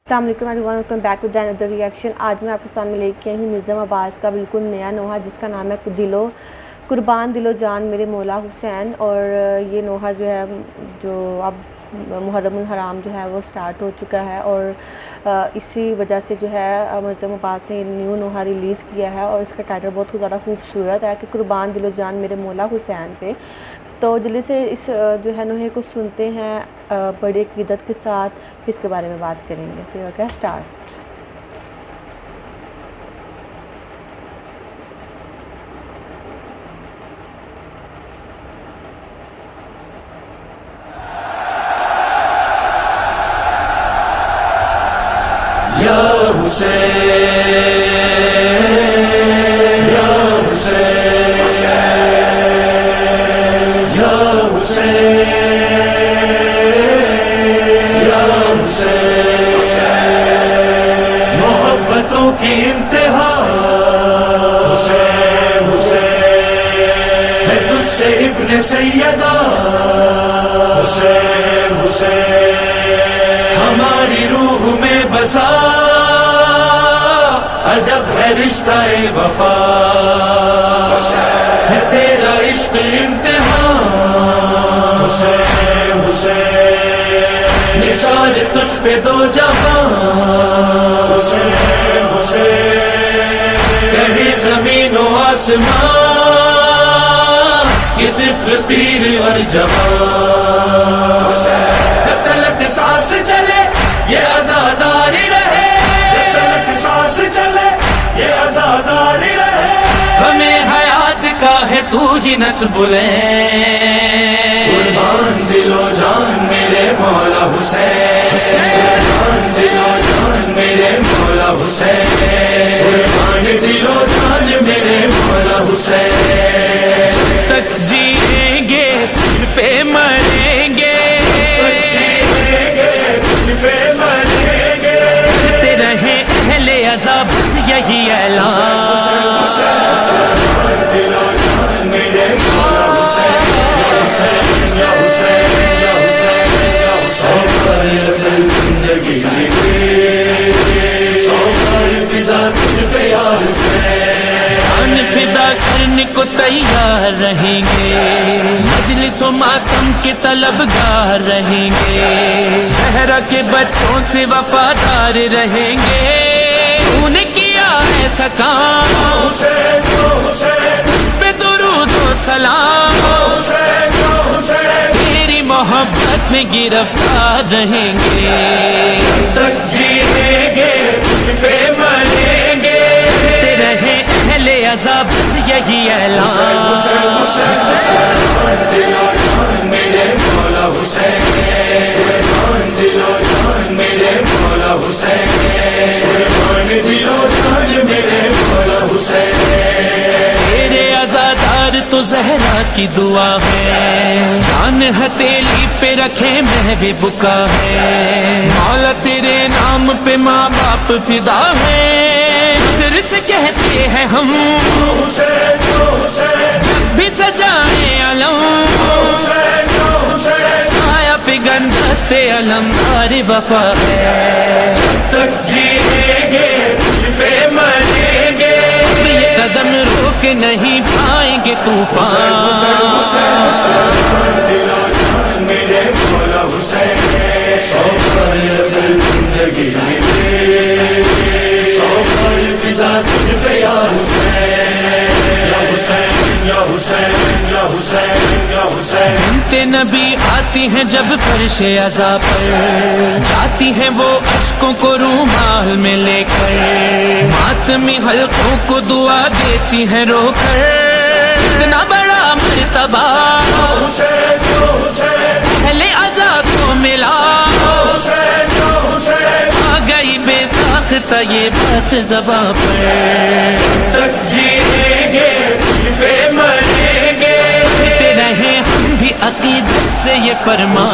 السلام علیکم everyone, welcome back with another reaction. آج میں آپ کے سامنے لے کے آئی ہوں مرزا عباس کا بالکل نیا نوحہ جس کا نام ہے قربان دل و جان میرے مولا حسین۔ اور یہ نوحہ جو ہے جو اب محرم الحرام جو ہے وہ سٹارٹ ہو چکا ہے، اور اسی وجہ سے جو ہے مرزا عباس نے نیو نوحہ ریلیز کیا ہے، اور اس کا ٹائٹل بہت زیادہ خوبصورت ہے کہ قربان دل و جان میرے مولا حسین پہ۔ تو جلدی سے اس جو ہے نوحے کو سنتے ہیں بڑی عقیدت کے ساتھ، پھر اس کے بارے میں بات کریں گے۔ پھر اوکے اسٹارٹ۔ یا حسین یا حسین یا حسین یا حسین، محبتوں کی انتہا حسین حسین ہے تجھ سے ابن سیدہ حسین حسین، ہماری روح میں بسا عجب ہے رشتہ وفا، ہے تیرا عشق امتحان حسین حسین، نثار تجھ پہ دو جہاں حسین حسین، کہیں زمین و آسمان یہ طفل پیر اور جوان، جب تلک سانس چلے یہ آزاداری رہے، جب تلک سانس چلے یہ آزاداری رہے، ہمیں حیات کا ہے تو ہی نسب لے، قربان دل و جان میرے مولا حسین، قربان دل و جان میرے مولا حسین، قربان دل و جان میرے مولا حسین، جب تک جیئیں گے تجھ پہ مریں گے، بس یہی اعلان، جان فدا کرنے کو تیار رہیں گے، مجلس و ماتم کے طلبگار رہیں گے، زہرا کے بچوں سے وفادار رہیں گے، تو نے کیا ایسا کام تجھ پہ درود و سلام، تیری محبت میں گرفتار رہیں گے، جب تک جیئیں گے تجھ پہ مریں گے، تیرے ہیں اہل عذاب بس یہی اعلان، میرے مولا حسین، قربان دل و جان میرے مولا حسین، قربان دل و جان میرے مولا حسین، تیرے عزادار تو زہرا کی دعا ہے، جان ہتھیلی پہ رکھے محو بکا ہے، مولا تیرے نام پہ ماں باپ فدا ہے، دل سے کہتے ہیں ہم جب بھی سجائیں علم، سایہ پگن دستے علمدار وفا ہے، جب تک جیئیں گے تجھ پہ مریں گے، یہ قدم روک نہیں پائیں گے طوفان، میرے مولا حسین، سو پر زندگی سو پر فضا تجھ پہ یا حسین یا حسین یا حسین یا حسین یا حسین، بنت نبی آتی ہیں جب فرش عزا پر، جاتی ہیں وہ اشکوں کو رومال میں لے کر، ماتمی حلقوں کو دعا دیتی ہیں رو کر، اتنا بڑا مرتبہ اہل عزا کو ملا، آ گئی بے ساختہ یہ بات زباں پر، جب تک جیئیں گے تجھ پہ مریں گے، کہتے رہیں ہم بھی عقیدت سے یہ فرمان،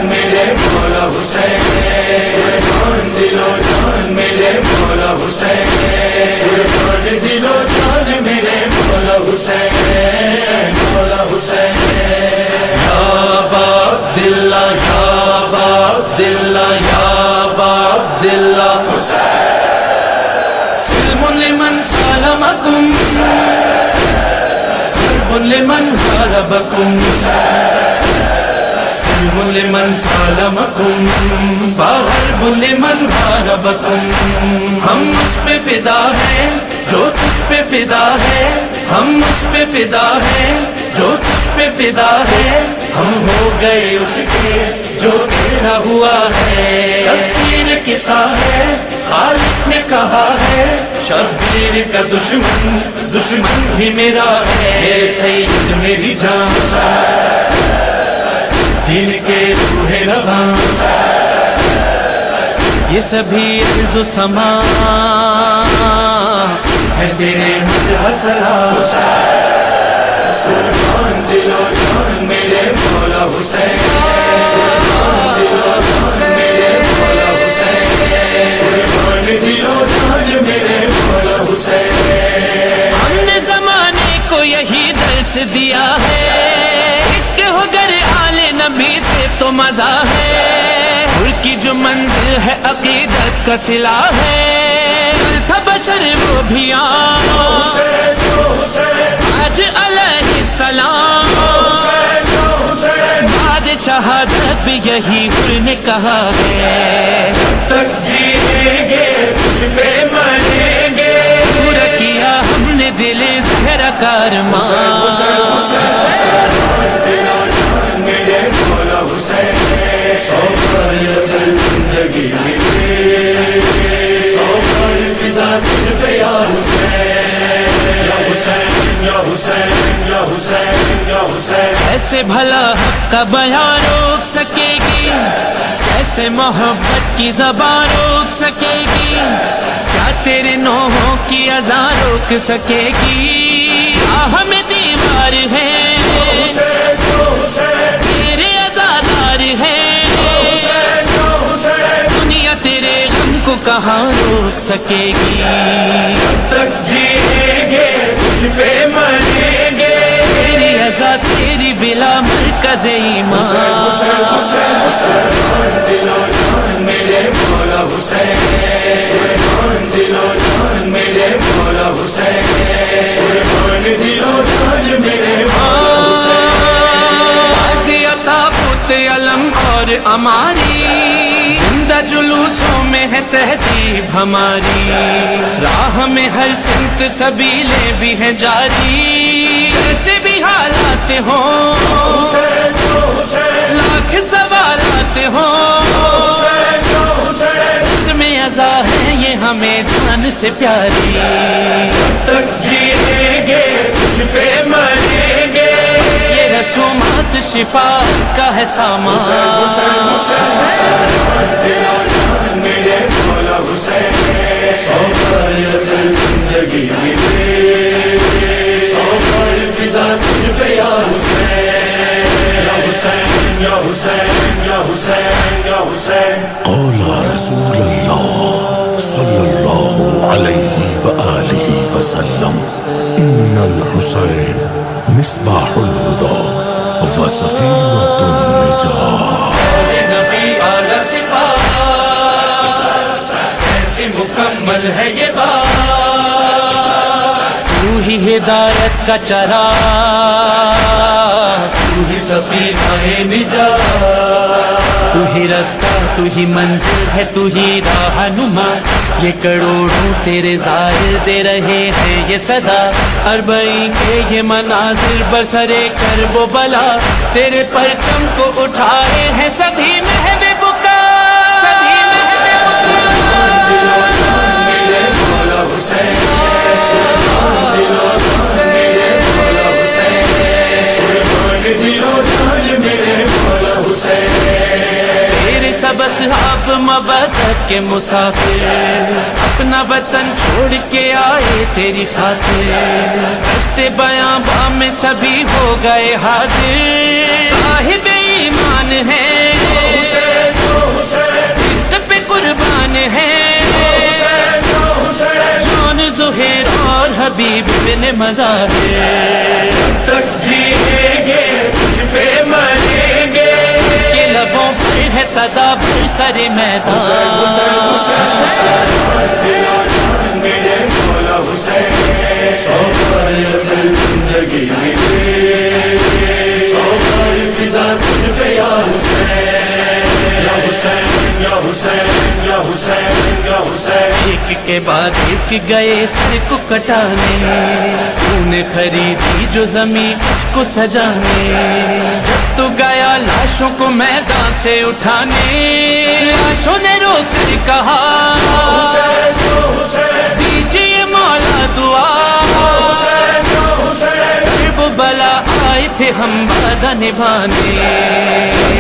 میرے مولا حسین، قربان دل و جان میرے مولا حسین، قربان دل و جان میرے مولا حسین، مولا حسین، یا باب دل یا باب لمن سالمكم حرب لمن حاربكم سلم لمن سالمكم حرب لمن حاربكم ہم اس پہ فدا ہیں جو تجھ پہ فدا ہے ہم اس پہ فدا ہیں جو تجھ پہ فدا ہے ہم ہو گئے اس کے جو تیرا ہوا ہے تفسیر قصہ ہے خالق نے کہا ہے شبیر کا دشمن دشمن ہی میرا ہے میرے سید میری جان دین کے روح رواں یہ سبھی عرض و سما ہے تیرے مدح سرا قربان دل و جان میرے مولا حسین قربان دل و جان میرے مولا حسین قربان دل و جان میرے مولا حسین ہم نے زمانے کو یہی درس دیا ہے عشق ہو گر آل نبی سے تو مزہ ہے ان کی جو منزل ہے عقیدت کا صلہ ہے تھا بشر وہ بھی آج علیہ السلام بعد شہادت بھی یہی انہوں نے کہا ہے جب تک جیئیں گے تجھ پہ مریں گے پورا کیا ہم نے دل زہرا کارمان میرے مولا حسین سو پر زندگی سو پر فضا تجھ پہ یا حسین یا حسین یا حسین یا حسین یا حسین ایسے بھلا حق کا بیان روک سکے گی ایسے محبت کی زبان روک سکے گی کیا تیرے نوحوں کی اذان روک سکے گی ہمیں دیوار ہے تیرے عزادار ہیں دنیا تیرے غم کو کہاں روک سکے گی جب تک جیئیں گے تجھ پہ مریں گے تیری عزا تیری بلا مرکز ایمان قربان دل و جان میرے مولا حسین قربان دل و جان میرے مولا حسین قربان دل و جان میرے مولا حسین علم اور امانی زندہ جلوسوں میں ہے تہذیب ہماری راہ میں ہر سمت سبیلیں بھی ہیں جاری جیسے بھی حالات ہوں لاکھ سوالات ہوں اس میں عزا ہے یہ ہمیں جان سے پیاری جب تک جیئیں گے تجھ پہ مریں گے یہ رسومات شفا کا ہے سامان میرے مولا حسین سو پر زندگی سو پر فضا تجھ پہ یا حسین یا حسین یا حسین یا حسین یا حسین قال رسول الله صلى الله عليه وآله وسلم إن الحسين مصباح الهدى وسفينة النجاة نبی اعلیٰ صفات کیسے مکمل ہے یہ بات تو ہی ہدایت کا چراغ تو ہی سفینہ نجات تو ہی رستہ تو ہی منزل ہے تو ہی راہنما یہ کروڑوں تیرے ظاہر دے رہے ہیں یہ صدا اربعین کے یہ مناظر برسرے کرب و بلا تیرے پرچم کو اٹھائے ہیں سبھی محب بکا سبھی محب بکا میرے مولا حسین سب اصحاب مبدت کے مسافر اپنا وطن چھوڑ کے آئے تیری خاطر دشت بیاں باں میں سبھی ہو گئے حاضر صاحب ایمان ہیں عشق پہ قربان ہیں جان زہیر اور حبیب بن مظاہر جب تک جیئیں گے تجھ پہ مریں گے کے لبوں پر ہے صدا بھر سر میدان میرے مولا حسین، سو بار ازل زندگی ملے، سو بار فضا تجھ پہ یا حسین، یا حسین یا حسین یا حسین یا حسین۔ ایک کے بعد ایک گئے سر کو کٹانے، تو نے خریدی جو زمین اس کو سجانے، جب تو گیا لاشوں کو میدان سے اٹھانے، لاشوں نے رو کر کہا دیجیے مولا دعا، کرب بلا آئے تھے ہم وعدہ نبھانے،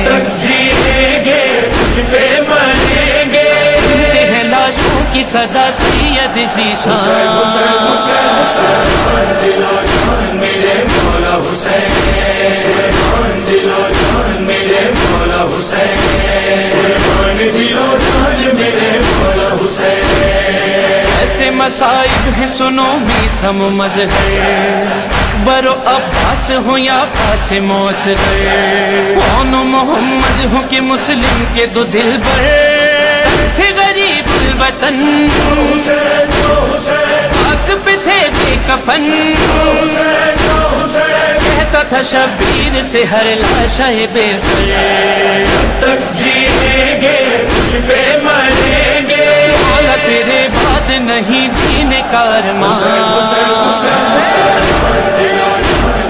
تک جیئیں گے تجھ پہ مریں گے، سنتے ہیں لاشوں کی صدا سید ذیشان، قربان دل و جان میرے مولا حسین، قربان دل و جان میرے مولا حسین، قربان دل و جان میرے مولا حسین۔ ایسے مصائب ہیں سنو میثم و مظہر، اکبر و عباس ہوں یا قاسم و اصغر، کون محمد ہوں کہ مسلم کے دو دل بر، سب تھے غریب الوطن، خاک پہ تھے بے کفن، کہتا تھا شبیر سے ہر لاشا بے سر، جب تک جیئیں گے تجھ پہ مریں گے، مولا تیرے بعد نہیں دین کارمان،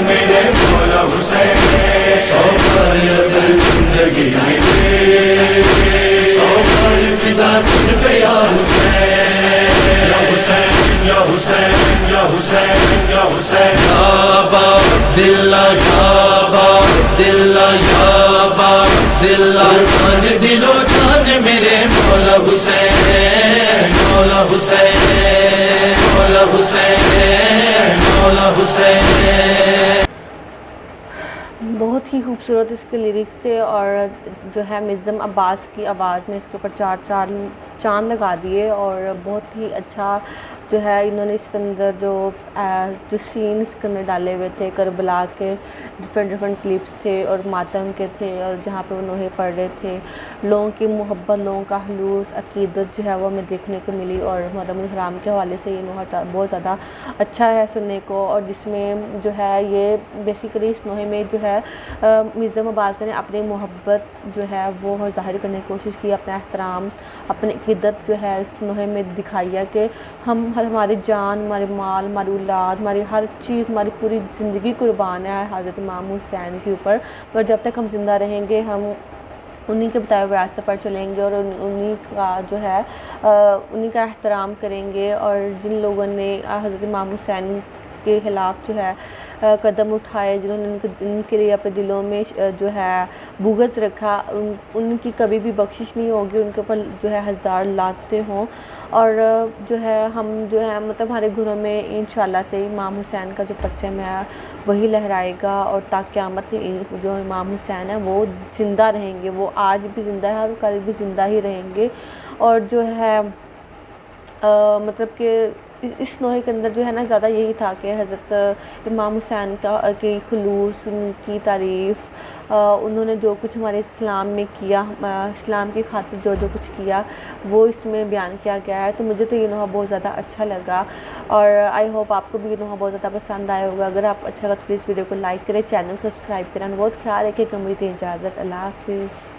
میرے مولا حسین، سو بار ازل زندگی ملے، سو بار فضا تجھ پہ یا حسین، یا حسین یا حسین یا حسین یا حسین۔ یا باب عبداللہ یا باب عبداللہ یا باب عبداللہ، جان دل و جان میرے مولا حسین، مولا حسین، مولا حسین، مولا حسین۔ بہت ہی خوبصورت اس کے لیرکس تھے، اور جو ہے معظم عباس کی آواز نے اس کے اوپر چار چاند لگا دیے، اور بہت ہی اچھا جو ہے انہوں نے اس کے اندر جو سین اس کے اندر ڈالے ہوئے تھے، کربلا کے ڈفرینٹ کلپس تھے اور ماتم کے تھے، اور جہاں پہ وہ نوحے پڑھ رہے تھے، لوگوں کی محبت، لوگوں کا خلوص، عقیدت جو ہے وہ ہمیں دیکھنے کو ملی، اور محرم الحرام کے حوالے سے یہ نوحہ بہت زیادہ اچھا ہے سننے کو، اور جس میں جو ہے یہ بیسیکلی اس نوحے میں جو ہے معظم عباس نے اپنی محبت جو ہے وہ ظاہر کرنے کی کوشش کی، اپنا احترام، اپنی عقیدت جو ہے اس نوحے میں دکھائی ہے کہ ہماری جان، ہمارے مال، ہماری اولاد، ہماری ہر چیز، ہماری پوری زندگی قربان ہے حضرت امام حسین کے اوپر، اور جب تک ہم زندہ رہیں گے ہم انہی کے بتائے ہوئے راستے پر چلیں گے، اور انہی کا جو ہے انہی کا احترام کریں گے، اور جن لوگوں نے حضرت امام حسین کے خلاف جو ہے قدم اٹھائے، جنہوں نے ان کے لیے اپنے دلوں میں جو ہے بغض رکھا، ان کی کبھی بھی بخشش نہیں ہوگی، ان کے اوپر جو ہے ہزار لانتیں ہوں، اور جو ہے ہم جو ہے مطلب ہمارے گھروں میں انشاءاللہ سے امام حسین کا جو پرچم ہے وہی لہرائے گا، اور تا قیامت جو امام حسین ہیں وہ زندہ رہیں گے، وہ آج بھی زندہ ہے اور کل بھی زندہ ہی رہیں گے، اور جو ہے مطلب کہ اس نوحے کے اندر جو ہے نا زیادہ یہی تھا کہ حضرت امام حسین کی خلوص، ان کی تعریف، انہوں نے جو کچھ ہمارے اسلام میں کیا، اسلام کی خاطر جو کچھ کیا وہ اس میں بیان کیا گیا ہے، تو مجھے تو یہ نوحہ بہت زیادہ اچھا لگا، اور آئی ہوپ آپ کو بھی یہ نوحہ بہت زیادہ پسند آیا ہوگا۔ اگر آپ اچھا لگا تو پلیز ویڈیو کو لائک کریں، چینل سبسکرائب کریں، بہت خیال رکھیں کہ مجھے اجازت، اللہ حافظ۔